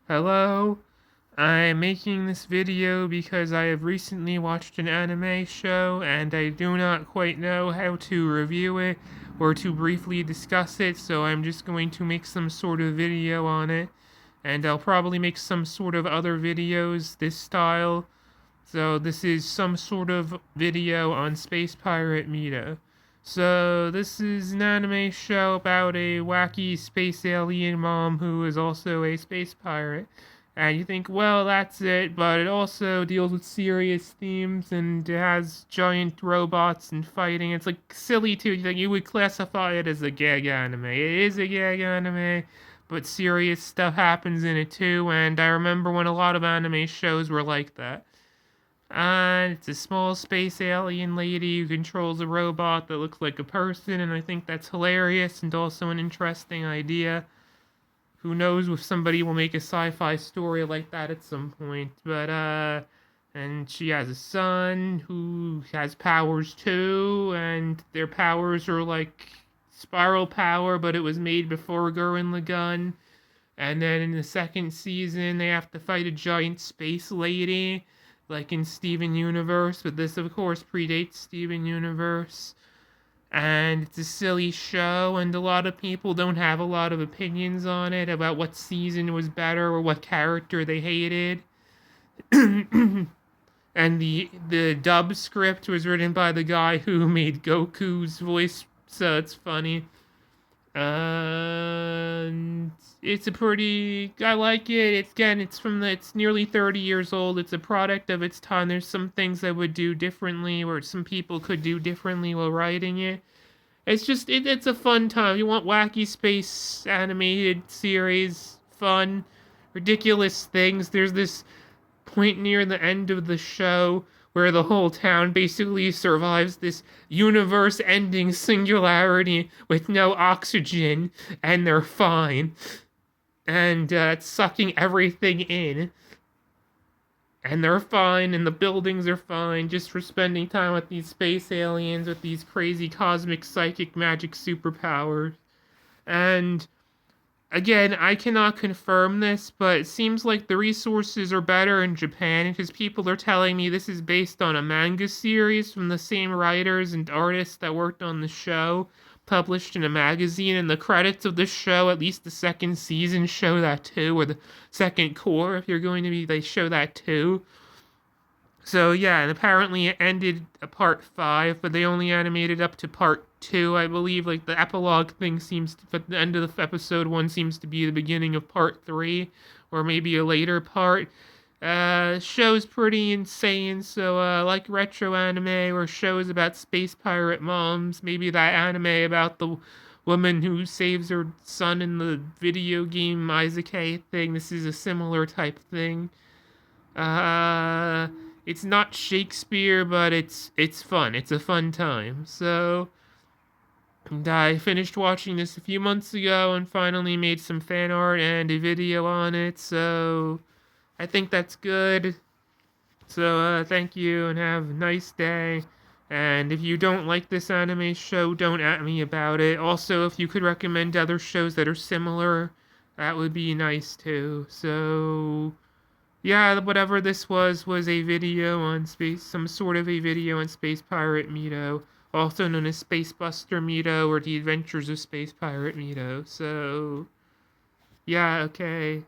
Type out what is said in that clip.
Hello, I'm making this video because I have recently watched an anime show and I do not quite know how to review it or to briefly discuss it, so I'm just going to make some sort of video on it. And I'll probably make some sort of other videos this style. So this is some sort of video on Space Pirate Mito. So this is an anime show about a wacky space alien mom who is also a space pirate. And you think, well, that's it, but it also deals with serious themes and it has giant robots and fighting. It's like silly too. Like you would classify it as a gag anime. It is a gag anime, but serious stuff happens in it too. And I remember when a lot of anime shows were like that. And it's a small space alien lady who controls a robot that looks like a person, and I think that's hilarious and also an interesting idea. Who knows if somebody will make a sci-fi story like that at some point, and she has a son who has powers too, and their powers are like spiral power, but it was made before Gurren Lagann. And then in the second season, they have to fight a giant space lady, like in Steven Universe, but this, of course, predates Steven Universe. And it's a silly show, and a lot of people don't have a lot of opinions on it about what season was better or what character they hated. And the dub script was written by the guy who made Goku's voice, so it's funny. And it's a pretty. I like it. It's nearly 30 years old. It's a product of its time. There's some things I would do differently, or some people could do differently while writing it. It's a fun time. You want wacky space animated series, fun, ridiculous things. There's this point near the end of the show where the whole town basically survives this universe ending singularity with no oxygen and they're fine. And it's sucking everything in. And they're fine, and the buildings are fine just for spending time with these space aliens with these crazy cosmic psychic magic superpowers. And again, I cannot confirm this, but it seems like the resources are better in Japan because people are telling me this is based on a manga series from the same writers and artists that worked on the show, published in a magazine, and the credits of the show, at least the second season, show that too, or the second core, if you're going to be, they show that too. So yeah, and apparently it ended at part 5, but they only animated up to part 2, I believe. Like the epilogue thing seems to, but the end of the episode 1 seems to be the beginning of part 3, or maybe a later part. Show's pretty insane, so like retro anime or shows about space pirate moms, maybe that anime about the woman who saves her son in the video game Izake thing. This is a similar type thing. Uh, it's not Shakespeare, but it's fun. It's a fun time. So, and I finished watching this a few months ago and finally made some fan art and a video on it. So, I think that's good. So, thank you and have a nice day. And if you don't like this anime show, don't at me about it. Also, if you could recommend other shows that are similar, that would be nice too. So, yeah, whatever this was a video on space, some sort of a video on Space Pirate Mito, also known as Space Buster Mito or The Adventures of Space Pirate Mito. So, yeah, okay.